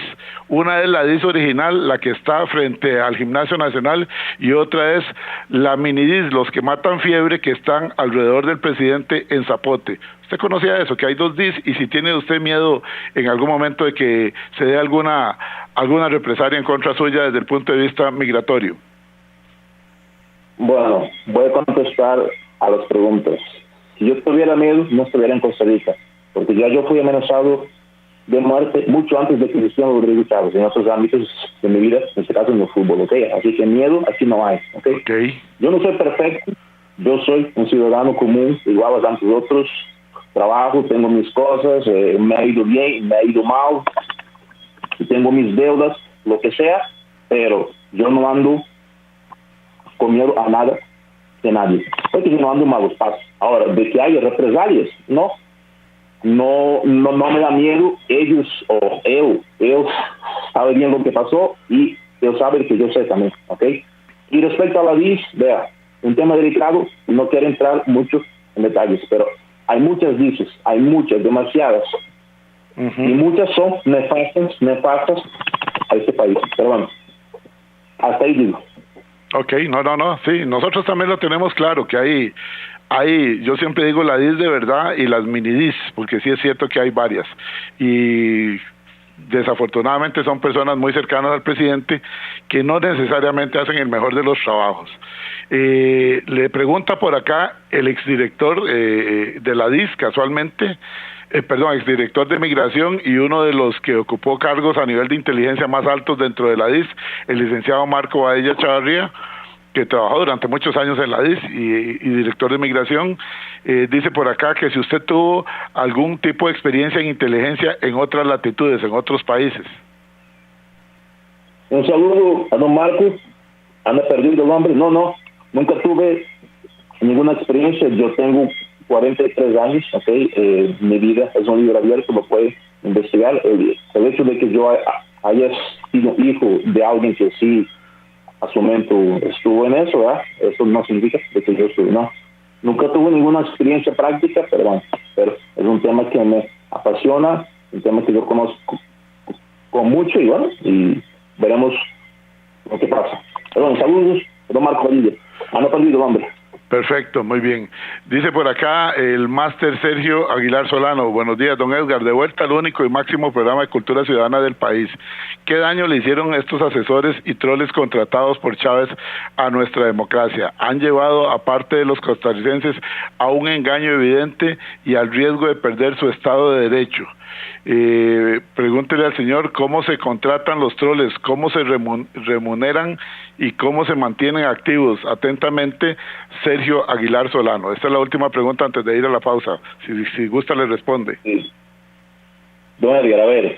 una es la DIS original, la que está frente al Gimnasio Nacional, y otra es la minidis, los que matan fiebre, que están alrededor del presidente en Zapote. ¿Usted conocía eso, que hay 2 DIS? Y si tiene usted miedo en algún momento de que se dé alguna represalia en contra suya desde el punto de vista migratorio. Bueno, voy a contestar a las preguntas. Si yo tuviera miedo, no estuviera en Costa Rica, porque ya yo fui amenazado de muerte mucho antes de que existiera Rodrigo Chávez en otros ámbitos de mi vida, en este caso en el fútbol, ¿ok? Así que miedo aquí no hay, ¿ok? Yo no soy perfecto, yo soy un ciudadano común, igual a tantos otros, trabajo, tengo mis cosas, me ha ido bien, me ha ido mal, tengo mis deudas, lo que sea, pero yo no ando con miedo a nada de nadie, porque yo no ando malos pasos. Ahora, de que haya represalias, no me da miedo. Ellos saben bien lo que pasó y ellos saben que yo sé también, ¿ok? Y respecto a la DIS, vea, un tema delicado, no quiero entrar mucho en detalles, pero hay muchas DISes, hay muchas, demasiadas, y muchas son nefastas a este país, pero bueno, hasta ahí digo. Ok, no, sí, nosotros también lo tenemos claro, que hay, yo siempre digo la DIS de verdad y las minidis, porque sí es cierto que hay varias, y desafortunadamente son personas muy cercanas al presidente que no necesariamente hacen el mejor de los trabajos. Le pregunta por acá el exdirector de la DIS, casualmente, exdirector de Migración y uno de los que ocupó cargos a nivel de inteligencia más altos dentro de la DIS, el licenciado Marco Badilla Chavarría. que trabajó durante muchos años en la DIS y director de migración, dice por acá que si usted tuvo algún tipo de experiencia en inteligencia en otras latitudes, en otros países. Un saludo a don Marco. Anda perdiendo el nombre. No, nunca tuve ninguna experiencia. Yo tengo 43 años, mi vida es un libro abierto, lo puede investigar. El hecho de que yo haya sido hijo de alguien que sí a su momento estuvo en eso, ¿verdad? Eso no significa de que yo estuve, no. Nunca tuve ninguna experiencia práctica, pero es un tema que me apasiona, un tema que yo conozco con mucho y veremos lo que pasa. Perdón, saludos, don Marco Padilla. No perdido, hombre. Perfecto, muy bien. Dice por acá el máster Sergio Aguilar Solano. Buenos días, don Edgar. De vuelta al único y máximo programa de cultura ciudadana del país. ¿Qué daño le hicieron estos asesores y troles contratados por Chávez a nuestra democracia? Han llevado a parte de los costarricenses a un engaño evidente y al riesgo de perder su Estado de Derecho. Pregúntele al señor cómo se contratan los troles, cómo se remuneran y cómo se mantienen activos. Atentamente, Sergio Aguilar Solano. Esta es la última pregunta antes de ir a la pausa. Si gusta, le responde. Sí. Don Edgar, a ver,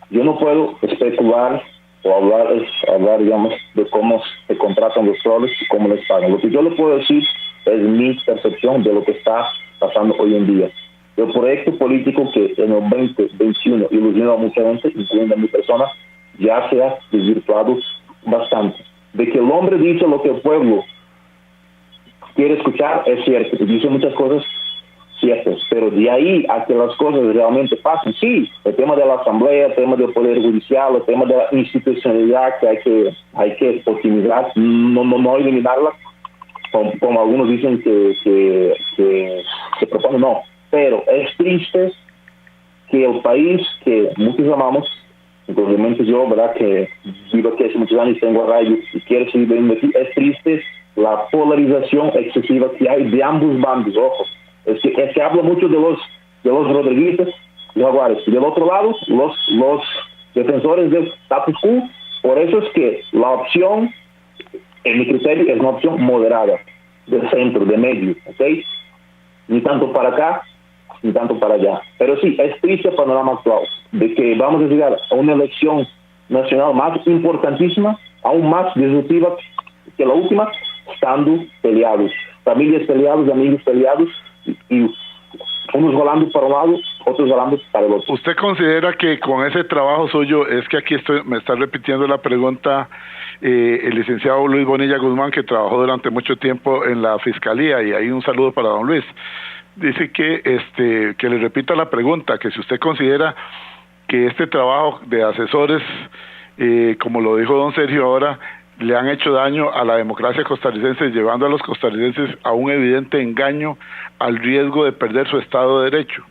yo no puedo especular o hablar, digamos, de cómo se contratan los troles y cómo les pagan. Lo que yo le puedo decir es mi percepción de lo que está pasando hoy en día. El proyecto político que en el 2021 ilusionó a mucha gente, incluyendo a mi persona, ya se ha desvirtuado bastante. De que el hombre dice lo que el pueblo quiere escuchar, es cierto, dice muchas cosas ciertas, pero de ahí a que las cosas realmente pasen, sí, el tema de la asamblea, el tema del poder judicial, el tema de la institucionalidad que hay que optimizar, no eliminarla, como algunos dicen que se propone, no. Pero es triste que el país que muchos amamos, incluso yo, ¿verdad?, que vivo aquí hace muchos años, tengo radio y quiero seguir viviendo aquí, es triste la polarización excesiva que hay de ambos bandos, ojo. Es que habla mucho de los rodriguistas y jaguares. Y del otro lado, los defensores del status quo. Por eso es que la opción, en mi criterio, es una opción moderada, del centro, de medio, ¿ok? Ni tanto para acá, ni tanto para allá. Pero sí, es triste el panorama actual, de que vamos a llegar a una elección nacional más importantísima, aún más disruptiva que la última, estando peleados. Familias peleadas, amigos peleados, y unos volando para un lado, otros volando para el otro. ¿Usted considera que con ese trabajo suyo, es que aquí me está repitiendo la pregunta el licenciado Luis Bonilla Guzmán, que trabajó durante mucho tiempo en la Fiscalía, y ahí un saludo para don Luis? Dice que le repita la pregunta, que si usted considera que este trabajo de asesores, como lo dijo don Sergio ahora, le han hecho daño a la democracia costarricense, llevando a los costarricenses a un evidente engaño, al riesgo de perder su Estado de Derecho.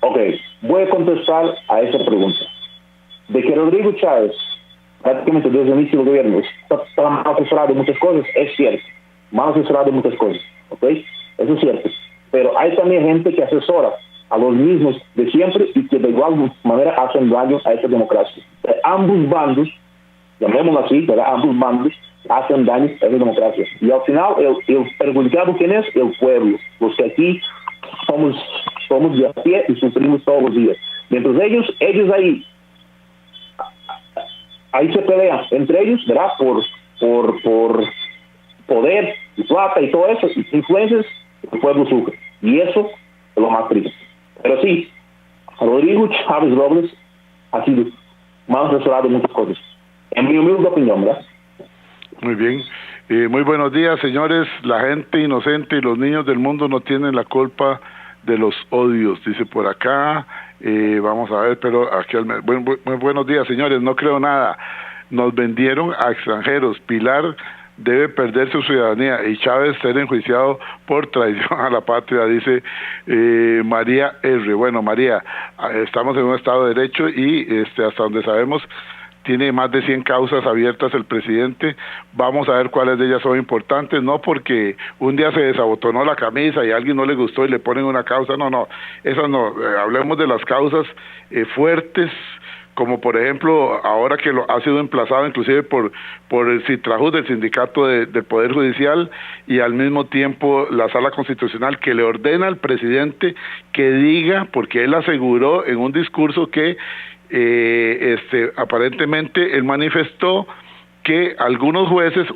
Ok, voy a contestar a esa pregunta. De que Rodrigo Chávez, prácticamente desde el inicio del gobierno, está mal asesorado en muchas cosas, es cierto. Mal asesorado en muchas cosas, ¿ok? Eso es cierto. Pero hay también gente que asesora a los mismos de siempre y que de igual manera hacen daño a esa democracia. Ambos bandos, llamémoslo así, ¿verdad? Ambos bandos hacen daño a esa democracia. Y al final, el perjudicado, ¿quién es? El pueblo. Los que aquí somos de a pie y sufrimos todos los días. Mientras ellos ahí se pelean entre ellos, ¿verdad? Por poder y plata y todo eso, influencias, el pueblo sufre. Y eso es lo más triste. Pero sí, Rodrigo Chávez Robles ha sido mal asesorado en muchas cosas. En mi humilde opinión, ¿verdad? Muy bien. Muy buenos días, señores. La gente inocente y los niños del mundo no tienen la culpa de los odios, dice por acá. Vamos a ver, pero aquí muy buenos días, señores. No creo nada. Nos vendieron a extranjeros. Pilar debe perder su ciudadanía y Chávez ser enjuiciado por traición a la patria, dice María R. Bueno, María, estamos en un Estado de Derecho y hasta donde sabemos tiene más de 100 causas abiertas el presidente. Vamos a ver cuáles de ellas son importantes, no porque un día se desabotonó la camisa y a alguien no le gustó y le ponen una causa, no, esas no, hablemos de las causas fuertes, como por ejemplo ahora que ha sido emplazado inclusive por el Citrajud, del Sindicato del Poder Judicial, y al mismo tiempo la Sala Constitucional, que le ordena al presidente que diga, porque él aseguró en un discurso que aparentemente él manifestó que algunos jueces,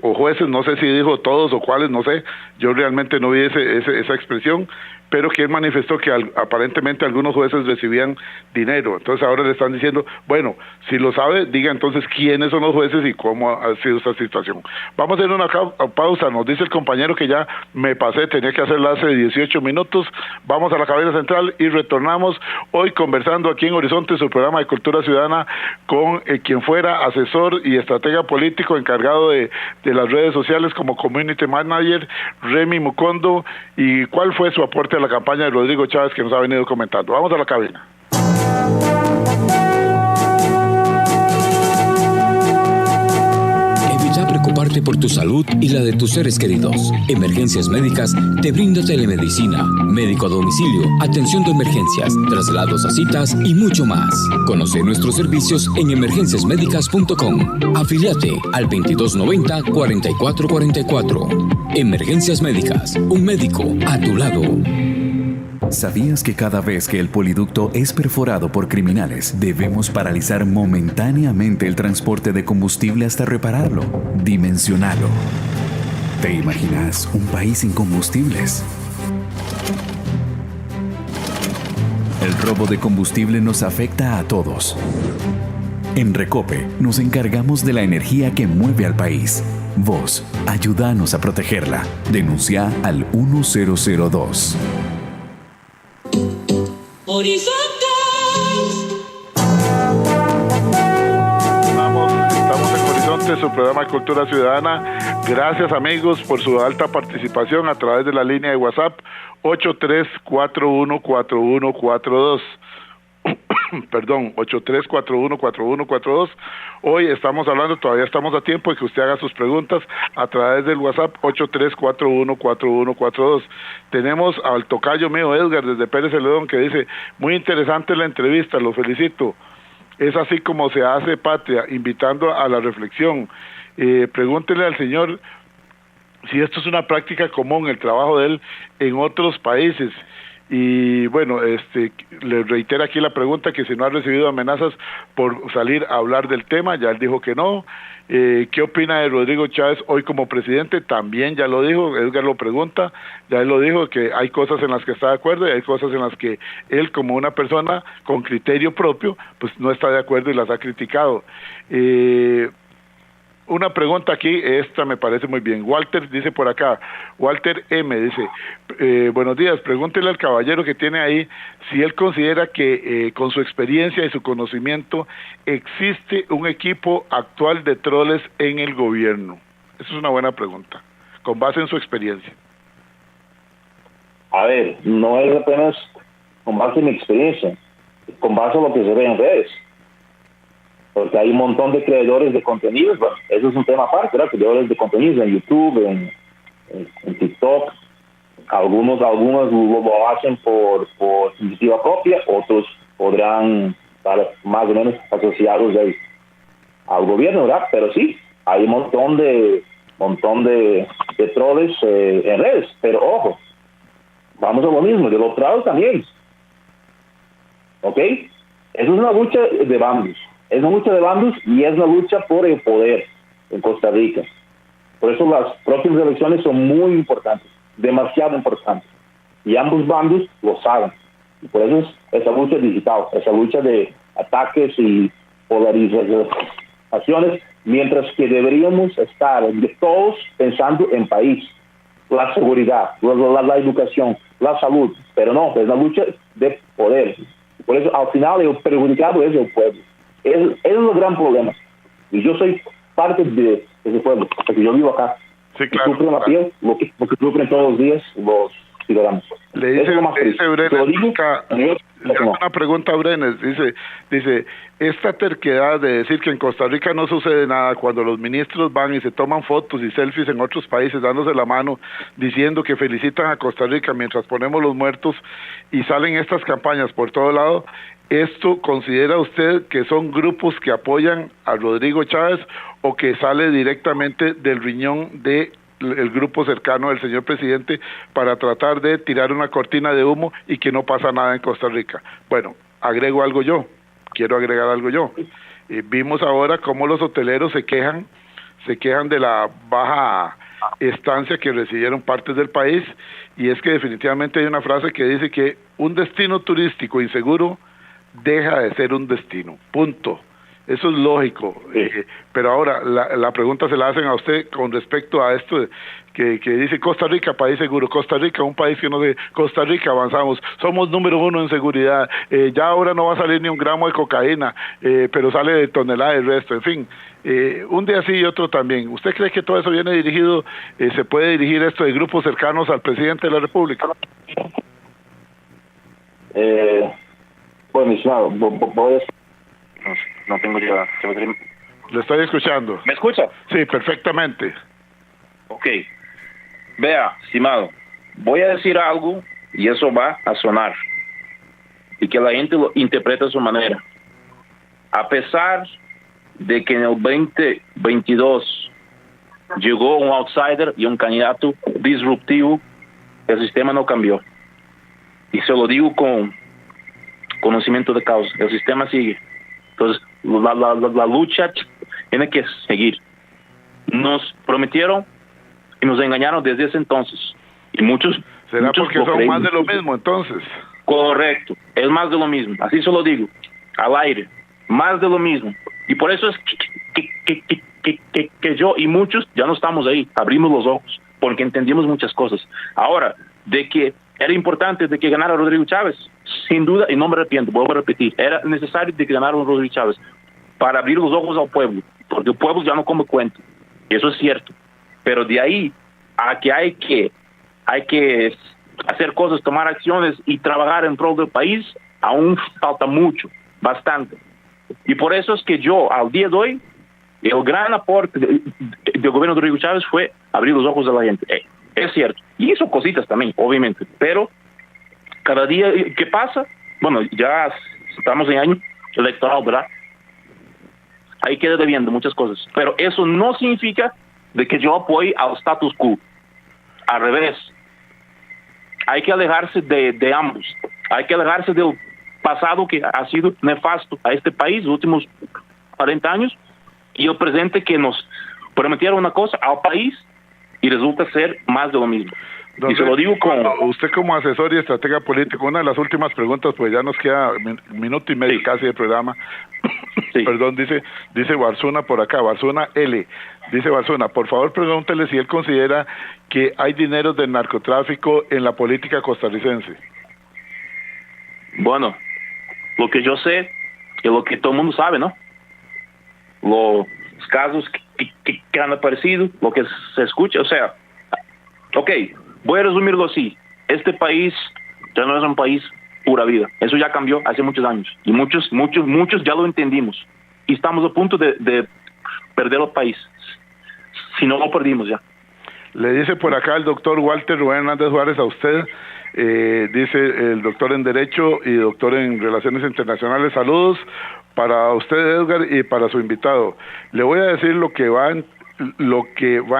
no sé si dijo todos o cuáles, no sé, yo realmente no vi esa expresión, pero que él manifestó que aparentemente algunos jueces recibían dinero. Entonces ahora le están diciendo, bueno, si lo sabe, diga entonces quiénes son los jueces y cómo ha sido esta situación. Vamos a hacer una pausa, nos dice el compañero que ya me pasé, tenía que hacerla hace 18 minutos, vamos a la cabina central y retornamos hoy conversando aquí en Horizonte, su programa de Cultura Ciudadana, con quien fuera asesor y estratega político encargado de las redes sociales como Community Manager, Remy Mukondo, y cuál fue su aporte a la campaña de Rodrigo Chávez que nos ha venido comentando. Vamos a la cabina. Evita preocuparte por tu salud y la de tus seres queridos. Emergencias Médicas te brinda telemedicina, médico a domicilio, atención de emergencias, traslados a citas y mucho más. Conoce nuestros servicios en emergenciasmedicas.com. Afíliate al 2290-4444. Emergencias Médicas, un médico a tu lado. ¿Sabías que cada vez que el poliducto es perforado por criminales, debemos paralizar momentáneamente el transporte de combustible hasta repararlo? Dimensionalo. ¿Te imaginas un país sin combustibles? El robo de combustible nos afecta a todos. En Recope nos encargamos de la energía que mueve al país. Vos, ayúdanos a protegerla. Denuncia al 1002. Horizontes. Estamos en Horizonte, su programa de Cultura Ciudadana. Gracias, amigos, por su alta participación a través de la línea de WhatsApp 83414142. Perdón, 83414142. Hoy estamos hablando, todavía estamos a tiempo de que usted haga sus preguntas a través del WhatsApp 83414142. Tenemos al tocayo mío Edgar desde Pérez Celedón que dice, muy interesante la entrevista, lo felicito. Es así como se hace patria, invitando a la reflexión. Pregúntele al señor si esto es una práctica común, el trabajo de él en otros países. Y bueno, le reitero aquí la pregunta, que si no ha recibido amenazas por salir a hablar del tema, ya él dijo que no. ¿Qué opina de Rodrigo Chávez hoy como presidente? También ya lo dijo, Edgar lo pregunta, ya él lo dijo, que hay cosas en las que está de acuerdo y hay cosas en las que él, como una persona con criterio propio, pues no está de acuerdo y las ha criticado. Una pregunta aquí, esta me parece muy bien. Walter dice por acá, Walter M. dice, buenos días, pregúntele al caballero que tiene ahí si él considera que con su experiencia y su conocimiento existe un equipo actual de troles en el gobierno. Esa es una buena pregunta, con base en su experiencia. A ver, no es apenas con base en mi experiencia, con base en lo que se ve en redes. Porque hay un montón de creadores de contenidos, bueno, eso es un tema aparte, ¿verdad? Creadores de contenidos en YouTube, en TikTok, algunos lo hacen por iniciativa propia, otros podrán estar más o menos asociados al gobierno, ¿verdad? Pero sí, hay un montón de troles en redes, pero ojo, vamos a lo mismo, del otro lado también, ¿ok? Eso es una lucha de bandos. Es una lucha de bandos y es una lucha por el poder en Costa Rica. Por eso las próximas elecciones son muy importantes, demasiado importantes. Y ambos bandos lo saben. Y por eso es esa lucha digital, esa lucha de ataques y polarizaciones, mientras que deberíamos estar todos pensando en país, la seguridad, la educación, la salud. Pero no, es una lucha de poder. Por eso al final el perjudicado es el pueblo. Es el gran problema. Y yo soy parte de ese pueblo, porque yo vivo acá. Sí, claro. Sufren la piel, lo que sufren todos los días los ciudadanos. Le dice Brenes, le hago una pregunta a Brenes, dice, esta terquedad de decir que en Costa Rica no sucede nada cuando los ministros van y se toman fotos y selfies en otros países dándose la mano, diciendo que felicitan a Costa Rica mientras ponemos los muertos y salen estas campañas por todo lado, ¿Esto considera usted que son grupos que apoyan a Rodrigo Chávez o que sale directamente del riñón de el grupo cercano del señor presidente para tratar de tirar una cortina de humo y que no pasa nada en Costa Rica? Bueno, quiero agregar algo yo. Vimos ahora cómo los hoteleros se quejan de la baja estancia que recibieron partes del país, y es que definitivamente hay una frase que dice que un destino turístico inseguro deja de ser un destino, punto. Eso es lógico, pero ahora la pregunta se la hacen a usted con respecto a esto que dice Costa Rica, país seguro, Costa Rica, un país que no sé, Costa Rica avanzamos, somos número 1 en seguridad, ya ahora no va a salir ni un gramo de cocaína, pero sale de tonelada el resto, en fin, un día sí y otro también. ¿Usted cree que todo eso viene dirigido, se puede dirigir esto de grupos cercanos al presidente de la República? Bueno, estimado, no tengo ya. Le estoy escuchando. ¿Me escucha? Sí, perfectamente. Ok. Vea, estimado, voy a decir algo y eso va a sonar. Y que la gente lo interprete a su manera. A pesar de que en el 2022 llegó un outsider y un candidato disruptivo, el sistema no cambió. Y se lo digo con conocimiento de causa. El sistema sigue. Entonces, la lucha tiene que seguir. Nos prometieron y nos engañaron desde ese entonces. Y muchos... ¿Será porque son más de lo mismo, entonces? Correcto. Es más de lo mismo. Así se lo digo. Al aire. Más de lo mismo. Y por eso es que yo y muchos ya no estamos ahí. Abrimos los ojos. Porque entendimos muchas cosas. Ahora, de que era importante de que ganara Rodrigo Chávez, sin duda, y no me arrepiento, vuelvo a repetir, era necesario de que ganara Rodrigo Chávez para abrir los ojos al pueblo, porque el pueblo ya no come cuento, y eso es cierto, pero de ahí a que hay que hacer cosas, tomar acciones y trabajar en pro del país, aún falta mucho, bastante, y por eso es que yo, al día de hoy, el gran aporte del gobierno de Rodrigo Chávez fue abrir los ojos de la gente. Es cierto. Y hizo cositas también, obviamente. Pero cada día que pasa, bueno, ya estamos en año electoral, ¿verdad? Ahí queda debiendo muchas cosas. Pero eso no significa de que yo apoye al status quo. Al revés. Hay que alejarse de ambos. Hay que alejarse del pasado que ha sido nefasto a este país los últimos 40 años y el presente que nos prometieron una cosa al país y resulta ser más de lo mismo. Y se lo digo usted como asesor y estratega político, una de las últimas preguntas, pues ya nos queda minuto y medio casi de programa. Sí. Perdón, dice Barzuna por acá, Barzuna L. Dice Barzuna, por favor pregúntele si él considera que hay dinero del narcotráfico en la política costarricense. Bueno, lo que yo sé y lo que todo el mundo sabe, ¿no? Los casos que han aparecido, lo que se escucha, o sea, ok, voy a resumirlo así, este país ya no es un país pura vida, eso ya cambió hace muchos años, y muchos ya lo entendimos, y estamos a punto de perder el país, si no lo perdimos ya. Le dice por acá el doctor Walter Rubén Hernández Juárez a usted, dice el doctor en Derecho y doctor en Relaciones Internacionales, saludos para usted, Edgar, y para su invitado. Le voy a decir lo que va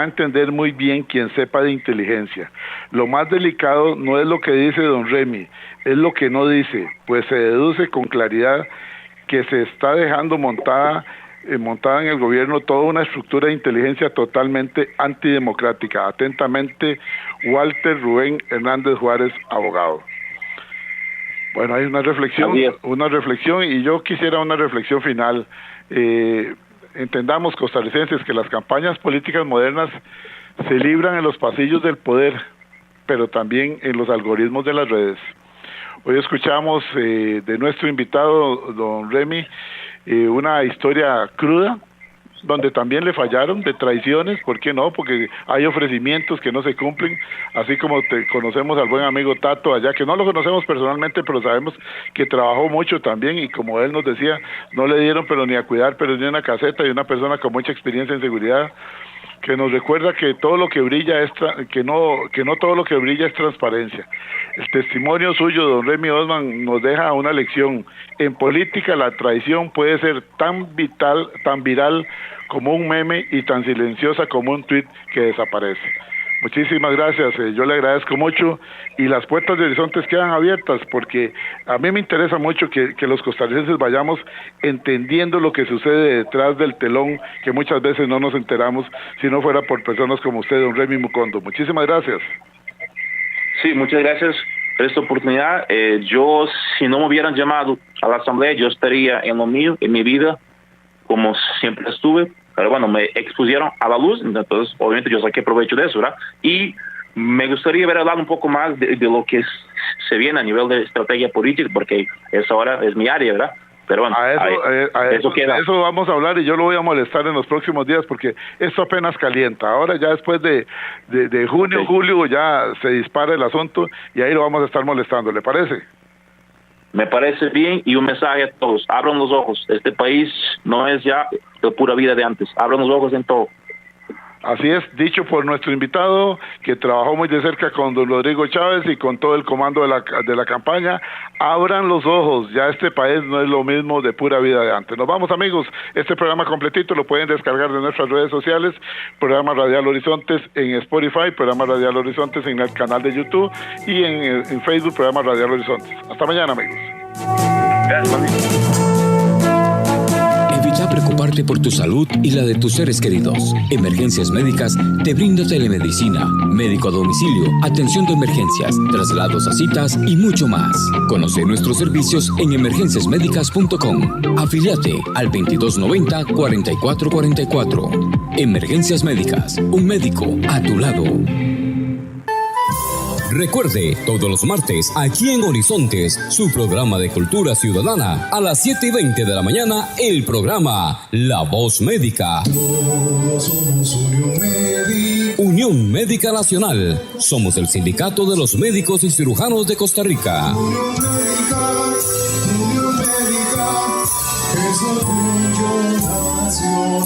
a entender muy bien quien sepa de inteligencia. Lo más delicado no es lo que dice don Remy, es lo que no dice, pues se deduce con claridad que se está dejando montada en el gobierno toda una estructura de inteligencia totalmente antidemocrática. Atentamente, Walter Rubén Hernández Juárez, abogado. Bueno, hay una reflexión y yo quisiera una reflexión final. Entendamos, costarricenses, que las campañas políticas modernas se libran en los pasillos del poder, pero también en los algoritmos de las redes. Hoy escuchamos de nuestro invitado, don Remy, una historia cruda, donde también le fallaron, de traiciones, ¿por qué no? Porque hay ofrecimientos que no se cumplen, así como conocemos al buen amigo Tato allá, que no lo conocemos personalmente, pero sabemos que trabajó mucho también, y como él nos decía, no le dieron pero ni a cuidar, pero ni una caseta, y una persona con mucha experiencia en seguridad. que nos recuerda que todo lo que brilla que no todo lo que brilla es transparencia. El testimonio suyo, don Remy Osman, nos deja una lección. En política la traición puede ser tan viral como un meme y tan silenciosa como un tuit que desaparece. Muchísimas gracias, yo le agradezco mucho y las puertas de Horizontes quedan abiertas porque a mí me interesa mucho que los costarricenses vayamos entendiendo lo que sucede detrás del telón, que muchas veces no nos enteramos si no fuera por personas como usted, don Remy Mucondo. Muchísimas gracias. Sí, muchas gracias por esta oportunidad. Yo, si no me hubieran llamado a la asamblea, yo estaría en lo mío, en mi vida, como siempre estuve. Pero bueno, me expusieron a la luz, entonces obviamente yo saqué provecho de eso, ¿verdad? Y me gustaría haber hablado un poco más de lo que se viene a nivel de estrategia política, porque esa ahora es mi área, ¿verdad? Pero bueno, eso queda. Eso vamos a hablar y yo lo voy a molestar en los próximos días porque esto apenas calienta. Ahora ya después de junio, julio ya se dispara el asunto y ahí lo vamos a estar molestando, ¿le parece? Me parece bien, y un mensaje a todos: abran los ojos. Este país no es ya de pura vida de antes. Abran los ojos en todo. Así es, dicho por nuestro invitado, que trabajó muy de cerca con don Rodrigo Chávez y con todo el comando de la campaña. Abran los ojos, ya este país no es lo mismo de pura vida de antes. Nos vamos, amigos. Este programa completito lo pueden descargar de nuestras redes sociales: Programa Radial Horizontes en Spotify, Programa Radial Horizontes en el canal de YouTube y en Facebook, Programa Radial Horizontes. Hasta mañana, amigos. Gracias, Evita preocuparte por tu salud y la de tus seres queridos. Emergencias Médicas te brinda telemedicina, médico a domicilio, atención de emergencias, traslados a citas y mucho más. Conoce nuestros servicios en emergenciasmedicas.com. Afíliate al 2290-4444. Emergencias Médicas, un médico a tu lado. Recuerde, todos los martes, aquí en Horizontes, su programa de cultura ciudadana, a las 7:20 de la mañana, el programa La Voz Médica. Todos somos Unión Médica. Unión Médica Nacional. Somos el sindicato de los médicos y cirujanos de Costa Rica. Unión Médica, es orgullo nacional.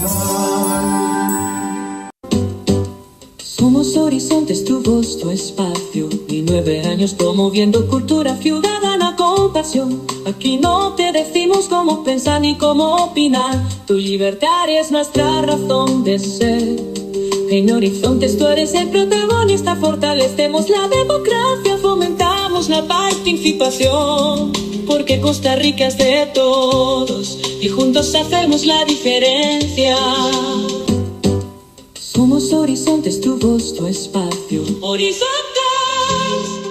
Somos Horizontes, tu voz, tu espacio, y 9 años promoviendo cultura ciudadana con pasión. Aquí no te decimos cómo pensar ni cómo opinar, tu libertad es nuestra razón de ser. En Horizontes tú eres el protagonista, fortalecemos la democracia, fomentamos la participación, porque Costa Rica es de todos y juntos hacemos la diferencia. Somos Horizontes, tu voz, tu espacio. Horizontes.